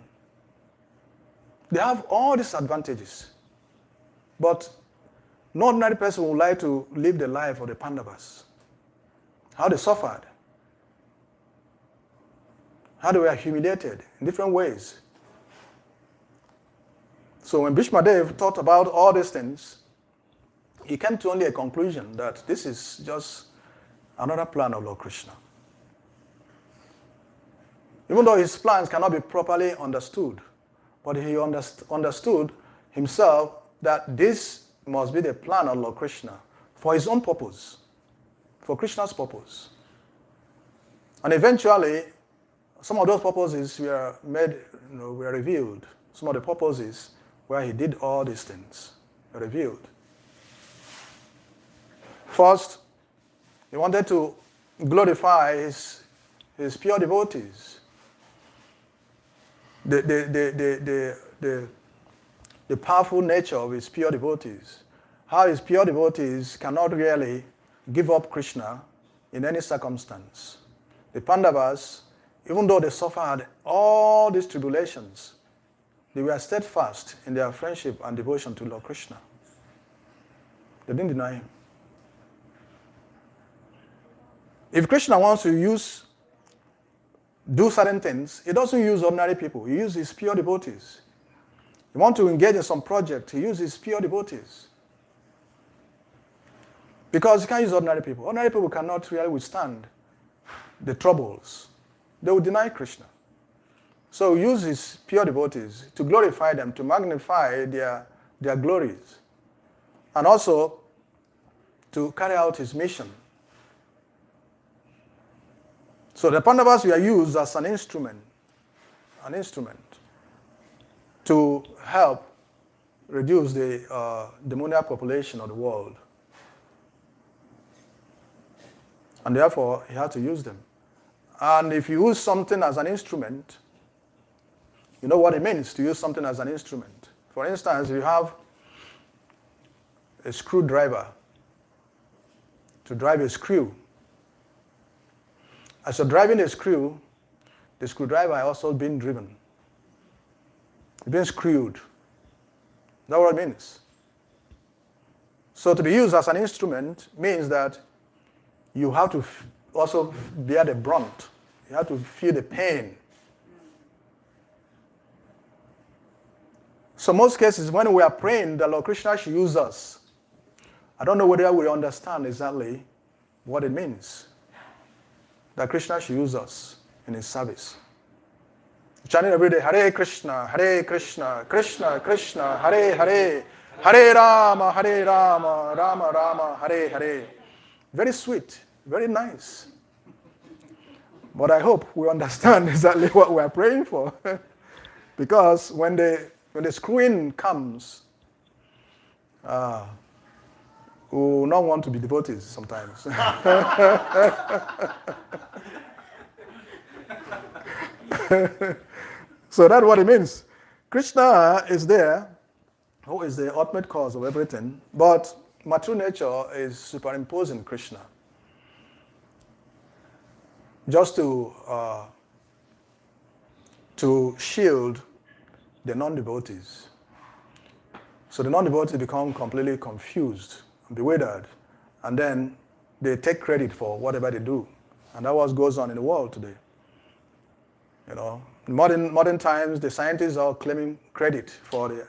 They have all these advantages. But no ordinary person would like to live the life of the Pandavas. How they suffered. how they were humiliated in different ways. So when Bhishma Dev thought about all these things, he came to only a conclusion that this is just another plan of Lord Krishna. Even though his plans cannot be properly understood, but he understood himself that this must be the plan of Lord Krishna for his own purpose, for Krishna's purpose. And eventually, some of those purposes were made, were revealed. Some of the purposes where he did all these things were revealed. First, he wanted to glorify his pure devotees. The powerful nature of his pure devotees. How his pure devotees cannot really give up Krishna in any circumstance. The Pandavas, even though they suffered all these tribulations, they were steadfast in their friendship and devotion to Lord Krishna. They didn't deny him. If Krishna wants to do certain things, he doesn't use ordinary people. He uses his pure devotees. He wants to engage in some project, he uses pure devotees. Because he can't use ordinary people. Ordinary people cannot really withstand the troubles. They will deny Krishna. So he uses pure devotees to glorify them, to magnify their glories, and also to carry out his mission. So the Pandavas were used as an instrument to help reduce the demoniac population of the world. And therefore, he had to use them. And if you use something as an instrument, you know what it means to use something as an instrument. For instance, you have a screwdriver to drive a screw. As you're driving a screw, the screwdriver is also being driven. It's being screwed. That's what it means. So to be used as an instrument means that you have to also bear the brunt. You have to feel the pain. So most cases, when we are praying that Lord Krishna should use us, I don't know whether we understand exactly what it means. That Krishna should use us in his service. Chanting every day, Hare Krishna, Krishna Krishna, Hare Hare, Hare Rama, Rama Rama, Hare Hare. Very sweet, very nice. But I hope we understand exactly what we are praying for. Because when the screwing comes, we will not want to be devotees sometimes. So that's what it means. Krishna is there, who is the ultimate cause of everything, but my true nature is superimposing Krishna. Just to shield the non-devotees. So the non-devotees become completely confused, bewildered, and then they take credit for whatever they do. And that's what goes on in the world today. You know, in modern times, the scientists are claiming credit for the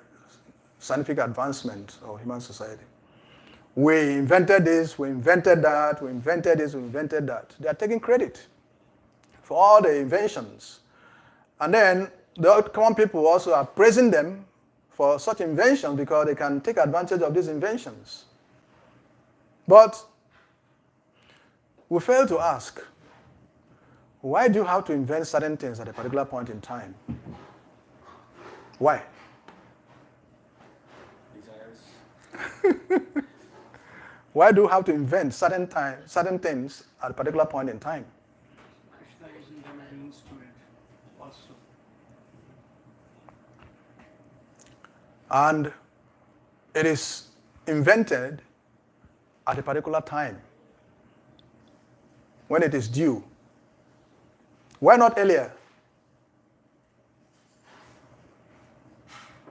scientific advancement of human society. We invented this, we invented that, we invented this, we invented that. They are taking credit for all the inventions. And then the common people also are praising them for such inventions because they can take advantage of these inventions. But we fail to ask, why do you have to invent certain things at a particular point in time? Why? Desires. Why do you have to invent certain things at a particular point in time? Krishna using them as an instrument also. And it is invented at a particular time when it is due. Why not earlier?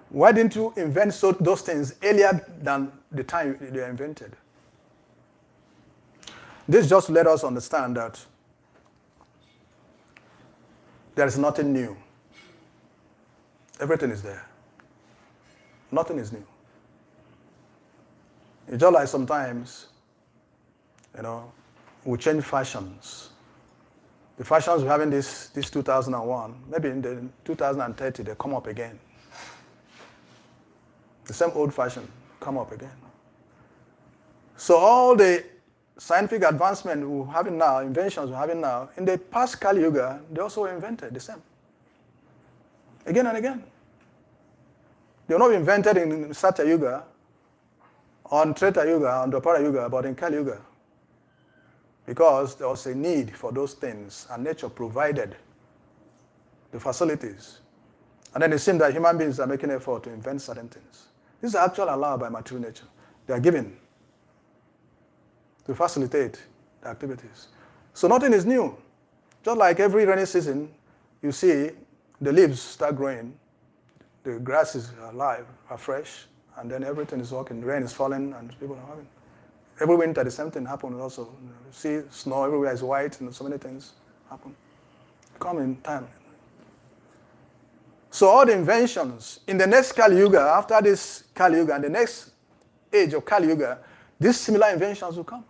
Why didn't you invent those things earlier than the time they were invented? This just let us understand that there is nothing new. Everything is there. Nothing is new. It's just like sometimes, we change fashions. The fashions we have in this 2001, maybe in the 2030, they come up again. The same old fashion come up again. So all the scientific advancement we're having now, inventions we're having now, in the past Kali Yuga, they also were invented the same. Again and again. They were not invented in Satya Yuga, on Treta Yuga, on Dwapara Yuga, but in Kali Yuga. Because there was a need for those things, and nature provided the facilities. And then it seems that human beings are making effort to invent certain things. These are actually allowed by material nature. They are given to facilitate the activities. So nothing is new. Just like every rainy season, you see the leaves start growing, the grass is alive, are fresh, and then everything is working. Rain is falling, and people are having. Every winter, the same thing happens also. You see snow everywhere is white, and so many things happen. Come in time. So all the inventions in the next Kali Yuga, after this Kali Yuga, and the next age of Kali Yuga, these similar inventions will come.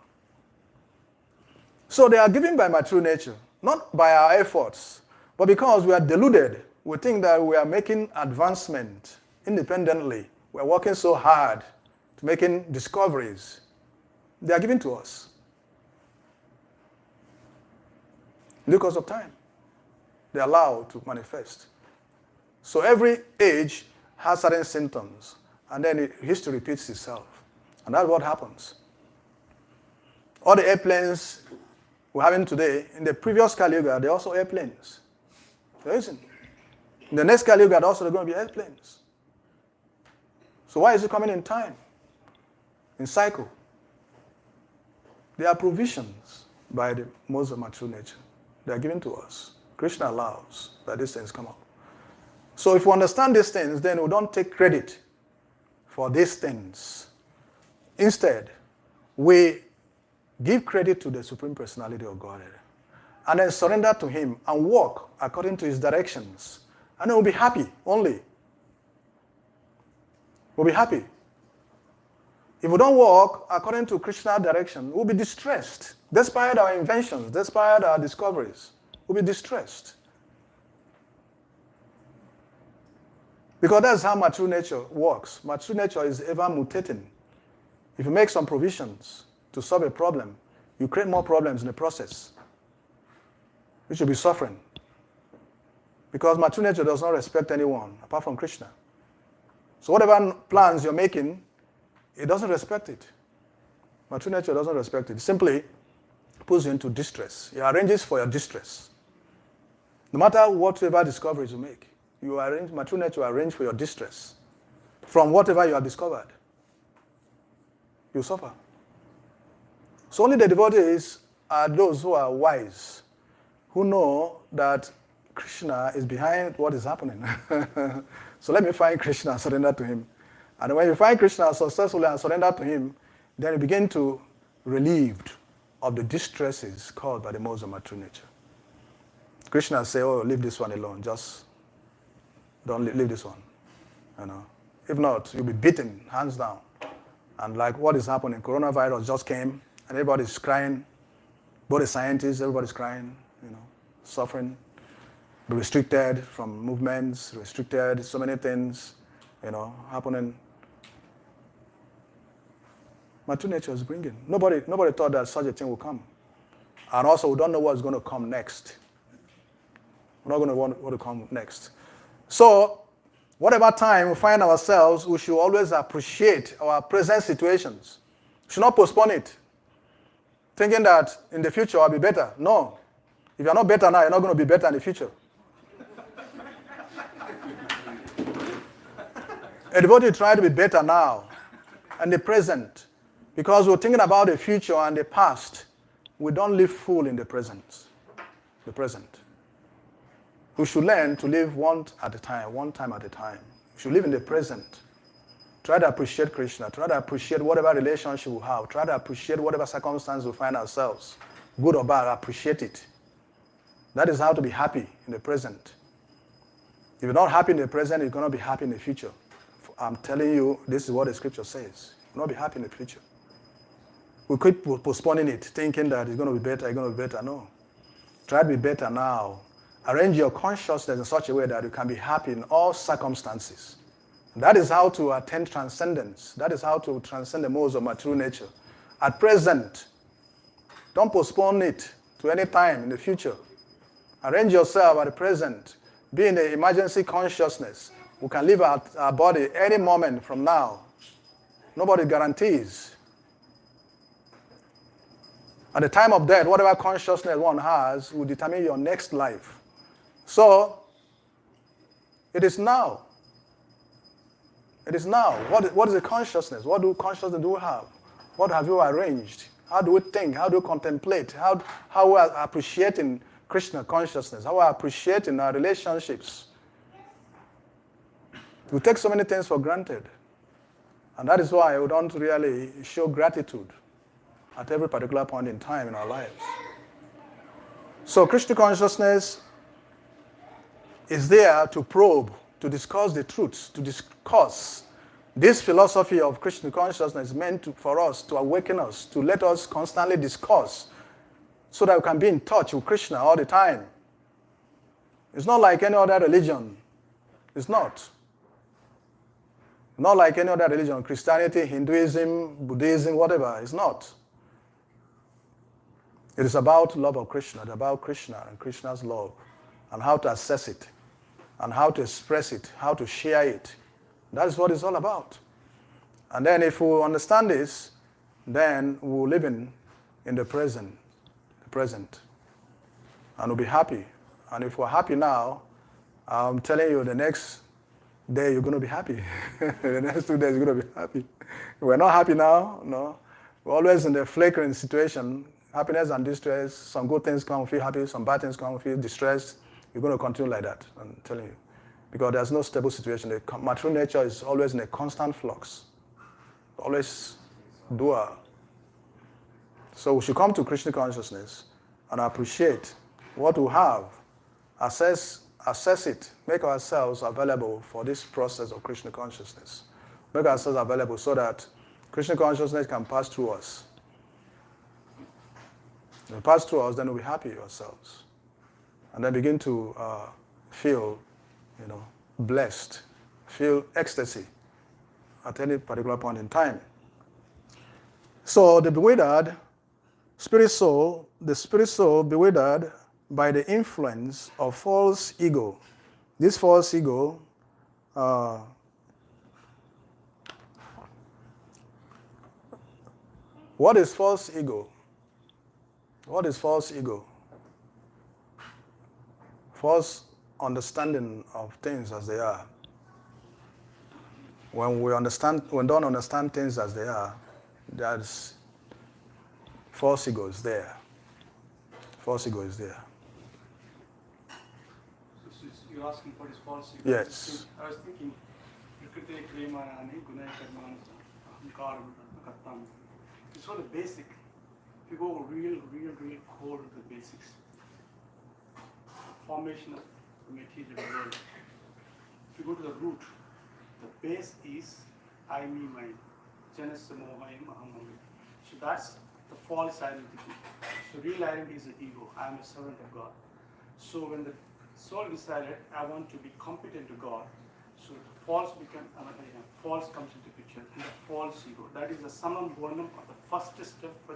So they are given by material nature, not by our efforts, but because we are deluded. We think that we are making advancement independently. We are working so hard to making discoveries. They are given to us. In the course of time, they are allowed to manifest. So every age has certain symptoms, and then history repeats itself. And that's what happens. All the airplanes we're having today, in the previous Kali Yuga, they're also airplanes. There isn't. In the next Kali Yuga, also they're going to be airplanes. So why is it coming in time? In cycle? There are provisions by the most of material nature. They are given to us. Krishna allows that these things come up. So if we understand these things, then we don't take credit for these things. Instead, we give credit to the Supreme Personality of Godhead, and then surrender to Him and walk according to His directions. And then we'll be happy only. We'll be happy. If we don't walk according to Krishna's direction, we'll be distressed. Despite our inventions, despite our discoveries, we'll be distressed. Because that's how material nature works. Material nature is ever mutating. If you make some provisions to solve a problem, you create more problems in the process. You should be suffering. Because material nature does not respect anyone apart from Krishna. So whatever plans you're making, it doesn't respect it. Material nature doesn't respect it. It simply puts you into distress. It arranges for your distress. No matter whatever discoveries you make, material nature will arrange for your distress from whatever you have discovered. You suffer. So only the devotees are those who are wise, who know that Krishna is behind what is happening. So let me find Krishna and surrender to Him. And when you find Krishna successfully and surrender to Him, then you begin to relieved of the distresses caused by the modes of material nature. Krishna say, "Oh, leave this one alone. Just don't leave this one. If not, you'll be beaten hands down." And like what is happening, coronavirus just came, and everybody's crying. Both the scientists, everybody's crying, suffering, be restricted from movements, restricted, so many things, happening. Material nature is bringing. Nobody thought that such a thing would come. And also, we don't know what's going to come next. We're not going to want what to come next. So, whatever time we find ourselves, we should always appreciate our present situations. We should not postpone it, thinking that in the future I'll be better. No. If you're not better now, you're not going to be better in the future. A devotee try to be better now and the present. Because we're thinking about the future and the past, we don't live full in the present. The present. We should learn to live one time at a time. We should live in the present. Try to appreciate Krishna. Try to appreciate whatever relationship we have. Try to appreciate whatever circumstance we find ourselves. Good or bad, appreciate it. That is how to be happy in the present. If you're not happy in the present, you're going to be happy in the future. I'm telling you, this is what the scripture says. You'll not be happy in the future. We keep postponing it, thinking that it's going to be better, it's going to be better. No. Try to be better now. Arrange your consciousness in such a way that you can be happy in all circumstances. That is how to attain transcendence. That is how to transcend the modes of my true nature. At present, don't postpone it to any time in the future. Arrange yourself at the present. Be in the emergency consciousness. We can leave our body any moment from now. Nobody guarantees. At the time of death, whatever consciousness one has will determine your next life. So, it is now. It is now. What is the consciousness? What consciousness do we have? What have you arranged? How do we think? How do we contemplate? How we are appreciating Krishna consciousness? How we are appreciating our relationships? We take so many things for granted. And that is why we don't really show gratitude at every particular point in time in our lives. So Krishna consciousness is there to probe, to discuss the truths, to discuss. This philosophy of Krishna consciousness is meant for us, to awaken us, to let us constantly discuss so that we can be in touch with Krishna all the time. It's not like any other religion. It's not. Not like any other religion, Christianity, Hinduism, Buddhism, whatever. It's not. It is about love of Krishna, it's about Krishna and Krishna's love, and how to access it, and how to express it, how to share it. That is what it's all about. And then if we understand this, then we'll live in the present, and we'll be happy. And if we're happy now, I'm telling you, the next day you're going to be happy. The next 2 days you're going to be happy. If we're not happy now, no. We're always in the flickering situation, happiness and distress. Some good things come, we feel happy. Some bad things come, we feel distressed. You're going to continue like that, I'm telling you. Because there's no stable situation. The material nature is always in a constant flux. Always dual. So we should come to Krishna consciousness and appreciate what we have. Assess it. Make ourselves available for this process of Krishna consciousness. Make ourselves available so that Krishna consciousness can pass through us. When it passes through us, then we'll be happy ourselves. And then begin to feel, blessed, feel ecstasy at any particular point in time. So the bewildered spirit soul, bewildered by the influence of false ego. This false ego what is false ego? What is false ego? False understanding of things as they are. When we don't understand things as they are, that's false ego is there. False ego is there. So you're asking what is false ego? Yes. I was thinking, it's all the basic. If you go real core to the basics, the formation of the material world. If you go to the root, the base is I, me, mine. Janasya mohayam aham. So that's the false identity. So real identity is the ego. I am a servant of God. So when the soul decided I want to be competent to God, so the false false comes into picture, and the false ego. That is the summum bonum of the first step for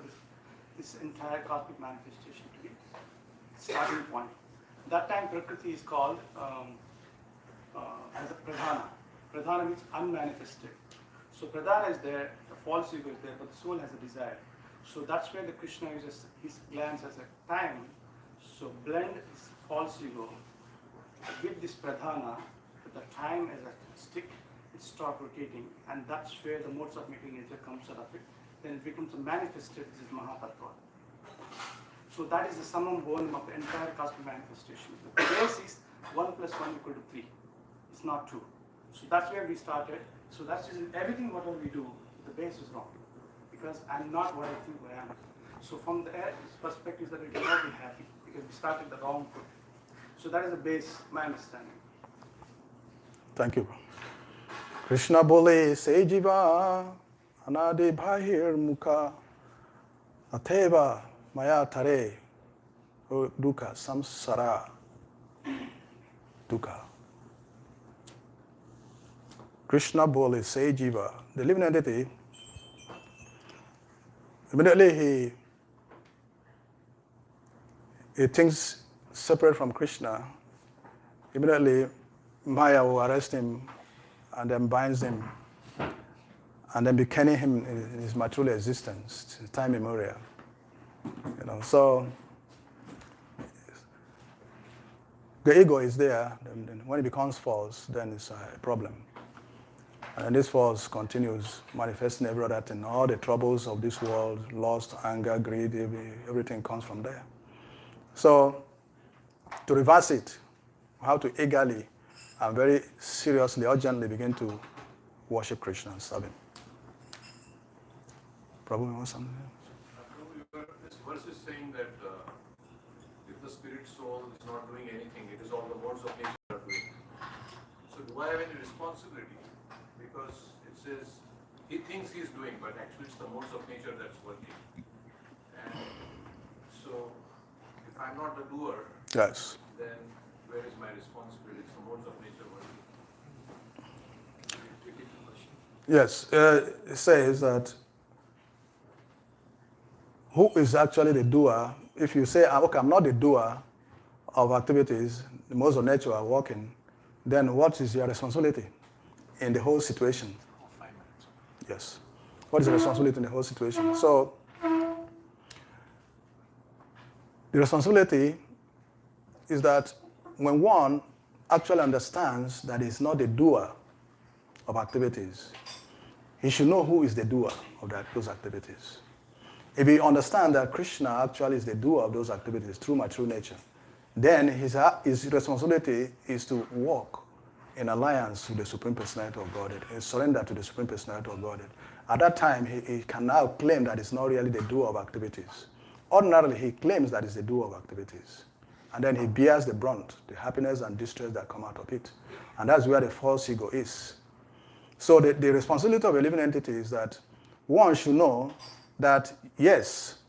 this entire cosmic manifestation to be starting point. That time Prakriti is called as a Pradhana. Pradhana means unmanifested. So Pradhana is there, the false ego is there, but the soul has a desire. So that's where the Krishna uses his glance as a time. So blend this false ego with this Pradhana, with the time as a stick, it starts rotating, and that's where the modes of material nature comes out of it. Then it becomes a manifested, this is Mahatattva. So that is the summum bonum of the entire cosmic manifestation. The base is 1 plus 1 equal to 3. It's not 2. So that's where we started. So that's just everything whatever we do, the base is wrong. Because I'm not what I think I am. So from the perspective that we cannot be happy. can be started the wrong foot. So that is the base, my understanding. Thank you. Krishna bole se jiva anadi bhahir mukha ateva maya tare dukkha samsara dukkha. Krishna bole se jiva, the living entity, immediately he thinks separate from Krishna, immediately Maya will arrest him and then binds him and then beckoning him in his material existence, time immemorial. So the ego is there, and when it becomes false, then it's a problem. And this force continues manifesting every other thing. All the troubles of this world, lust, anger, greed, everything comes from there. So to reverse it, we have to eagerly and very seriously, urgently begin to worship Krishna and serve him. Prabhu, you want something else? This verse is saying that if the spirit soul is not doing anything, it is all the modes of nature are doing. So do I have any responsibility? Because it says he thinks he is doing, but actually it's the modes of nature that's working. And so if I'm not the doer, Yes. then where is my responsibility? It's the modes of nature working. Yes, it says that who is actually the doer? If you say, okay, I'm not the doer of activities, the modes of nature are working, then what is your responsibility in the whole situation? 5 minutes. Yes. What is the responsibility in the whole situation? So, the responsibility is that when one actually understands that he's not the doer of activities, he should know who is the doer of those activities. If he understands that Krishna actually is the doer of those activities through my true nature, then his responsibility is to walk in alliance with the Supreme Personality of Godhead and surrender to the Supreme Personality of Godhead. At that time, he can now claim that he's not really the doer of activities. Ordinarily, he claims that he's the doer of activities. And then he bears the brunt, the happiness and distress that come out of it. And that's where the false ego is. So the responsibility of a living entity is that one should know that, yes,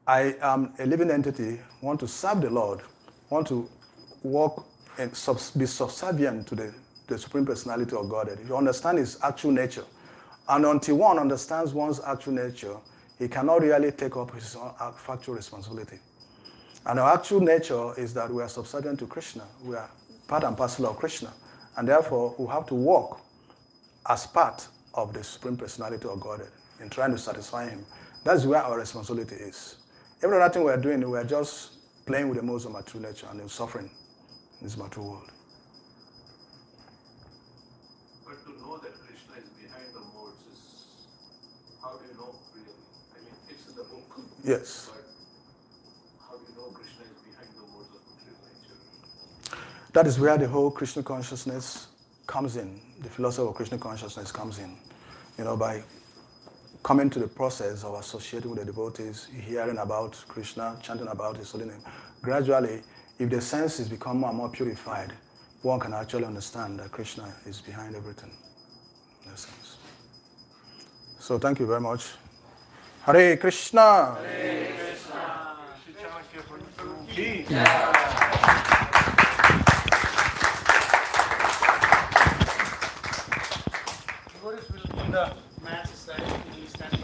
I am a living entity, want to serve the Lord, want to walk and be subservient to the Supreme Personality of Godhead. You understand his actual nature. And until one understands one's actual nature, he cannot really take up his own factual responsibility. And our actual nature is that we are subservient to Krishna. We are part and parcel of Krishna. And therefore, we have to walk as part of the Supreme Personality of Godhead in trying to satisfy him. That's where our responsibility is. Every other thing we are doing, we are just playing with the modes of my true nature and suffering in this material world. But to know that Krishna is behind the modes is, how do you know really? I mean, it's in the book. Yes. But how do you know Krishna is behind the modes of material nature? That is where the whole Krishna consciousness comes in. The philosophy of Krishna consciousness comes in. By coming to the process of associating with the devotees, hearing about Krishna, chanting about his holy name. Gradually, if the senses become more and more purified, one can actually understand that Krishna is behind everything. In that sense. So thank you very much. Hare Krishna. Hare Krishna. Chanakya Pandita. Devotees will do the matches that he stands